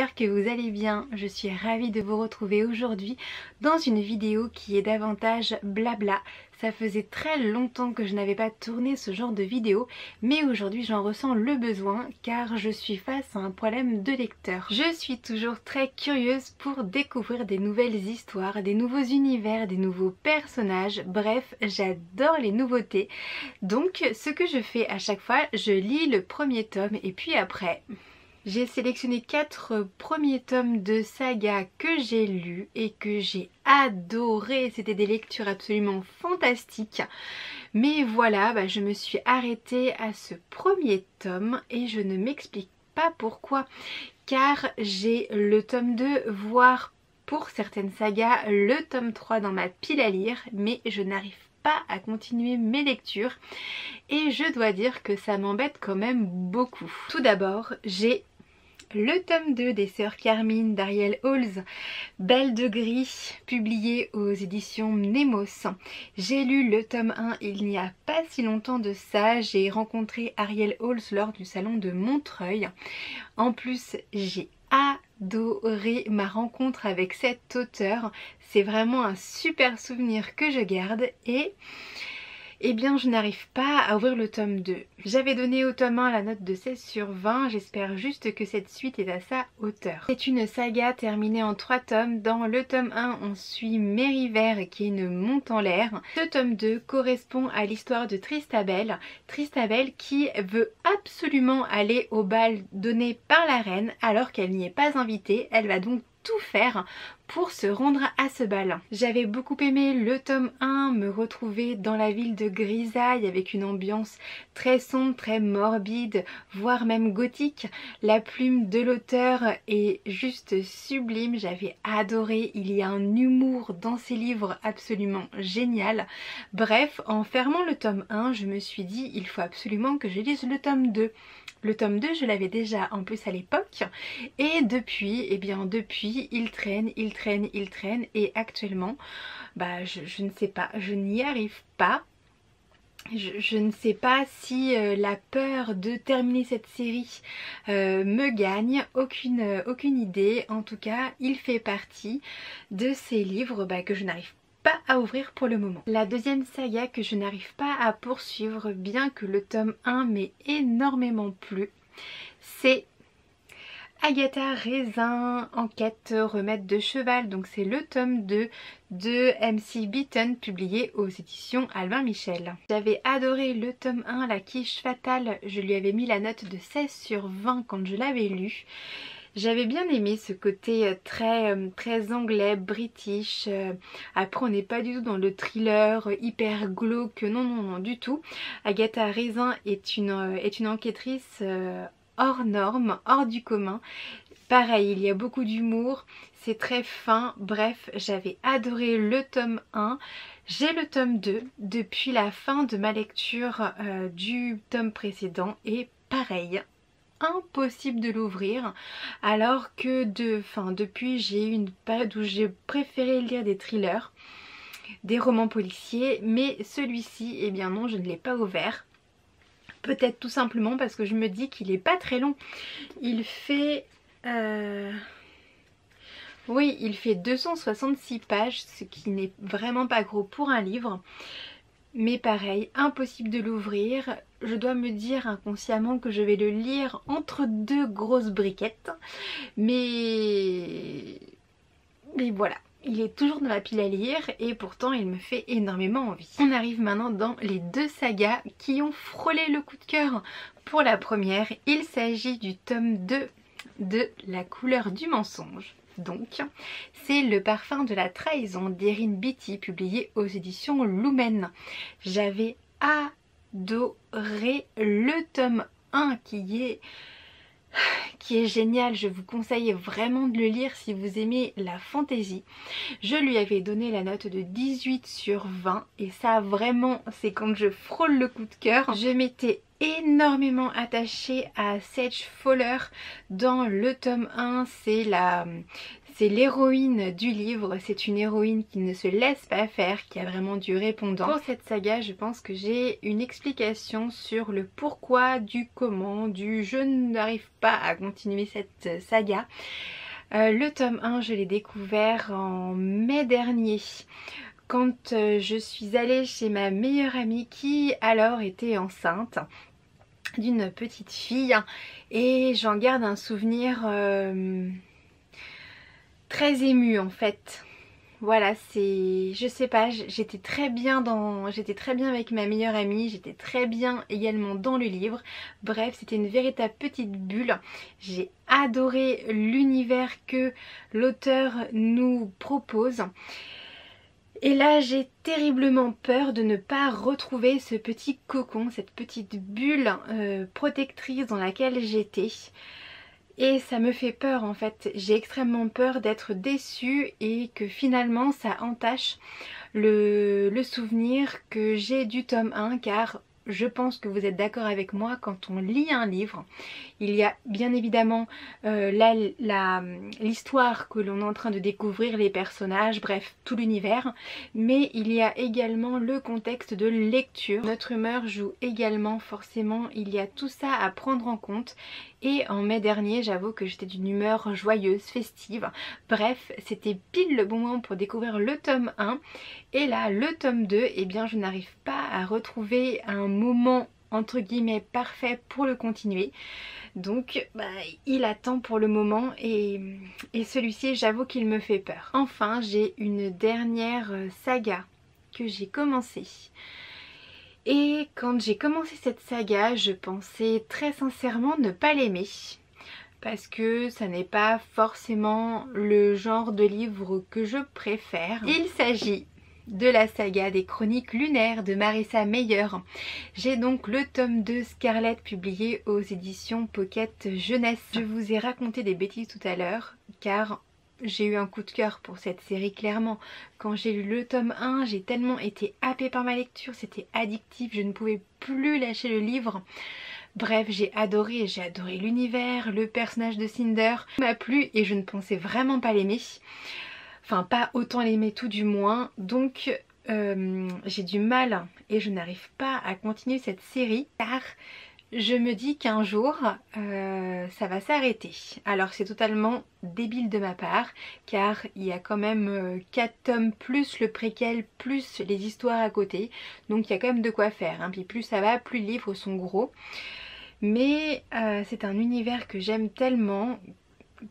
j'espère que vous allez bien. Je suis ravie de vous retrouver aujourd'hui dans une vidéo qui est davantage blabla. Ça faisait très longtemps que je n'avais pas tourné ce genre de vidéo, mais aujourd'hui j'en ressens le besoin car je suis face à un problème de lecteur. Je suis toujours très curieuse pour découvrir des nouvelles histoires, des nouveaux univers, des nouveaux personnages, bref, j'adore les nouveautés. Donc ce que je fais à chaque fois, je lis le premier tome et puis après... J'ai sélectionné 4 premiers tomes de saga que j'ai lus et que j'ai adoré. C'était des lectures absolument fantastiques. Mais voilà, je me suis arrêtée à ce premier tome et je ne m'explique pas pourquoi. Car j'ai le tome 2, voire pour certaines sagas, le tome 3 dans ma pile à lire. Mais je n'arrive pas à continuer mes lectures. Et je dois dire que ça m'embête quand même beaucoup. Tout d'abord, j'ai le tome 2 des sœurs Carmine d'Ariel Halls, Belle de Gris, publié aux éditions Nemos. J'ai lu le tome 1 il n'y a pas si longtemps de ça. J'ai rencontré Ariel Halls lors du salon de Montreuil. En plus, j'ai adoré ma rencontre avec cet auteur. C'est vraiment un super souvenir que je garde et... eh bien je n'arrive pas à ouvrir le tome 2. J'avais donné au tome 1 la note de 16 sur 20, j'espère juste que cette suite est à sa hauteur. C'est une saga terminée en 3 tomes. Dans le tome 1, on suit Mériver qui est une monte en l'air. Ce tome 2 correspond à l'histoire de Tristabel. Tristabel qui veut absolument aller au bal donné par la reine alors qu'elle n'y est pas invitée. Elle va donc tout faire pour se rendre à ce bal. J'avais beaucoup aimé le tome 1, me retrouver dans la ville de Grisaille avec une ambiance très sombre, très morbide, voire même gothique. La plume de l'auteur est juste sublime, j'avais adoré, il y a un humour dans ses livres absolument génial. Bref, en fermant le tome 1, je me suis dit il faut absolument que je lise le tome 2. Le tome 2, je l'avais déjà en plus à l'époque et depuis, il traîne et actuellement, je ne sais pas, je n'y arrive pas. Je ne sais pas si la peur de terminer cette série me gagne, aucune idée. En tout cas, il fait partie de ces livres que je n'arrive pas à ouvrir pour le moment. La deuxième saga que je n'arrive pas à poursuivre, bien que le tome 1 m'ait énormément plu, c'est Agatha Raisin, enquête remède de cheval. Donc c'est le tome 2 de MC Beaton publié aux éditions Albin Michel. J'avais adoré le tome 1, La quiche fatale. Je lui avais mis la note de 16 sur 20 quand je l'avais lu. J'avais bien aimé ce côté très anglais, british. Après on n'est pas du tout dans le thriller hyper glauque, non du tout. Agatha Raisin est une enquêtrice hors norme, hors du commun. Pareil, il y a beaucoup d'humour, c'est très fin. Bref, j'avais adoré le tome 1. J'ai le tome 2 depuis la fin de ma lecture du tome précédent et pareil, impossible de l'ouvrir alors que depuis j'ai eu une période où j'ai préféré lire des thrillers, des romans policiers, mais celui-ci, eh bien non, je ne l'ai pas ouvert. Peut-être tout simplement parce que je me dis qu'il est pas très long. Il fait... oui, il fait 266 pages, ce qui n'est vraiment pas gros pour un livre. Mais pareil, impossible de l'ouvrir. Je dois me dire inconsciemment que je vais le lire entre 2 grosses briquettes. Mais voilà. Il est toujours dans la pile à lire et pourtant il me fait énormément envie. On arrive maintenant dans les 2 sagas qui ont frôlé le coup de cœur. Pour la première, il s'agit du tome 2 de La couleur du mensonge. Donc, c'est Le parfum de la trahison d'Erin Beatty, publié aux éditions Lumen. J'avais adoré le tome 1 qui est génial. Je vous conseille vraiment de le lire si vous aimez la fantaisie. Je lui avais donné la note de 18 sur 20 et ça vraiment, c'est quand je frôle le coup de cœur. Je m'étais énormément attachée à Sage Fowler dans le tome 1. C'est c'est l'héroïne du livre, c'est une héroïne qui ne se laisse pas faire, qui a vraiment du répondant. Pour cette saga, je pense que j'ai une explication sur le pourquoi, du comment, du je n'arrive pas à continuer cette saga. Le tome 1, je l'ai découvert en mai dernier, quand je suis allée chez ma meilleure amie qui alors était enceinte d'une petite fille, et j'en garde un souvenir très ému en fait. Voilà, c'est, je sais pas, j'étais très bien avec ma meilleure amie, j'étais très bien également dans le livre. Bref, c'était une véritable petite bulle. J'ai adoré l'univers que l'auteur nous propose. Et là, j'ai terriblement peur de ne pas retrouver ce petit cocon, cette petite bulle protectrice dans laquelle j'étais. Et ça me fait peur en fait, j'ai extrêmement peur d'être déçue et que finalement ça entache le souvenir que j'ai du tome 1, car je pense que vous êtes d'accord avec moi, quand on lit un livre, il y a bien évidemment l'histoire que l'on est en train de découvrir, les personnages, bref, tout l'univers, mais il y a également le contexte de lecture. Notre humeur joue également forcément, il y a tout ça à prendre en compte. Et en mai dernier, j'avoue que j'étais d'une humeur joyeuse, festive. Bref, c'était pile le bon moment pour découvrir le tome 1. Et là, le tome 2, eh bien je n'arrive pas à retrouver un moment entre guillemets parfait pour le continuer. Donc il attend pour le moment, et celui-ci, j'avoue qu'il me fait peur. Enfin, j'ai une dernière saga que j'ai commencée. Et quand j'ai commencé cette saga, je pensais très sincèrement ne pas l'aimer, parce que ça n'est pas forcément le genre de livre que je préfère. Il s'agit de la saga des Chroniques lunaires de Marissa Meyer. J'ai donc le tome 2 Scarlet publié aux éditions Pocket Jeunesse. Je vous ai raconté des bêtises tout à l'heure, car j'ai eu un coup de cœur pour cette série clairement. Quand j'ai lu le tome 1, j'ai tellement été happée par ma lecture, c'était addictif, je ne pouvais plus lâcher le livre. Bref, j'ai adoré l'univers, le personnage de Cinder m'a plu et je ne pensais vraiment pas l'aimer. Enfin, pas autant l'aimer tout du moins. Donc j'ai du mal et je n'arrive pas à continuer cette série, car je me dis qu'un jour ça va s'arrêter. Alors c'est totalement débile de ma part, car il y a quand même 4 tomes plus le préquel plus les histoires à côté, donc il y a quand même de quoi faire, hein. Puis plus ça va, plus les livres sont gros. Mais c'est un univers que j'aime tellement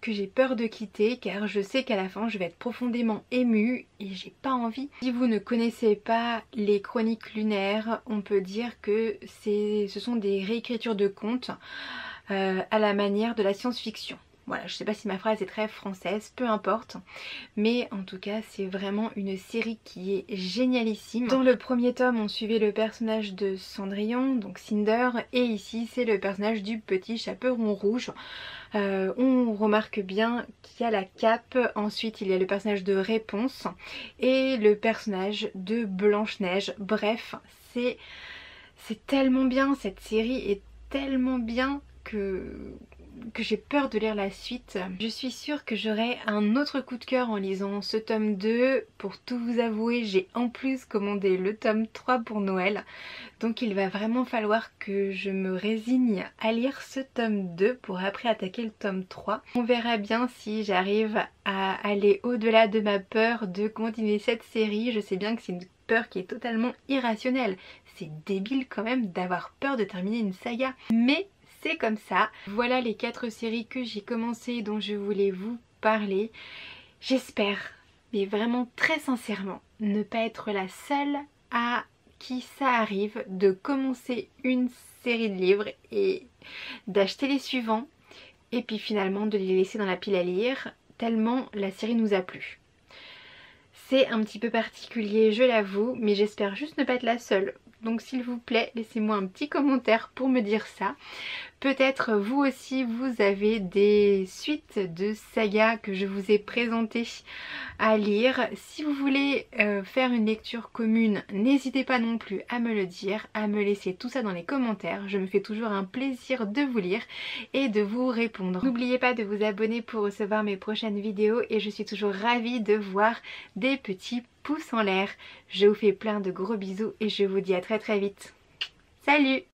que j'ai peur de quitter, car je sais qu'à la fin je vais être profondément émue et j'ai pas envie. Si vous ne connaissez pas les Chroniques lunaires, on peut dire que ce sont des réécritures de contes à la manière de la science-fiction. Voilà, je sais pas si ma phrase est très française, peu importe. Mais en tout cas, c'est vraiment une série qui est génialissime. Dans le premier tome, on suivait le personnage de Cendrillon, donc Cinder, et ici c'est le personnage du petit chaperon rouge. On remarque bien qu'il y a la cape, ensuite il y a le personnage de Réponse et le personnage de Blanche-Neige. Bref, c'est tellement bien, cette série est tellement bien que j'ai peur de lire la suite. Je suis sûre que j'aurai un autre coup de cœur en lisant ce tome 2. Pour tout vous avouer, j'ai en plus commandé le tome 3 pour Noël. Donc il va vraiment falloir que je me résigne à lire ce tome 2 pour après attaquer le tome 3. On verra bien si j'arrive à aller au-delà de ma peur de continuer cette série. Je sais bien que c'est une peur qui est totalement irrationnelle. C'est débile quand même d'avoir peur de terminer une saga. Mais c'est comme ça. Voilà les 4 séries que j'ai commencé, dont je voulais vous parler. J'espère, mais vraiment très sincèrement, ne pas être la seule à qui ça arrive de commencer une série de livres et d'acheter les suivants et puis finalement de les laisser dans la pile à lire tellement la série nous a plu. C'est un petit peu particulier, je l'avoue, mais j'espère juste ne pas être la seule Donc s'il vous plaît, laissez-moi un petit commentaire pour me dire ça. Peut-être vous aussi vous avez des suites de sagas que je vous ai présentées à lire. Si vous voulez faire une lecture commune, n'hésitez pas non plus à me le dire, à me laisser tout ça dans les commentaires. Je me fais toujours un plaisir de vous lire et de vous répondre. N'oubliez pas de vous abonner pour recevoir mes prochaines vidéos et je suis toujours ravie de voir des petits pouces en l'air. Je vous fais plein de gros bisous et je vous dis à très vite. Salut!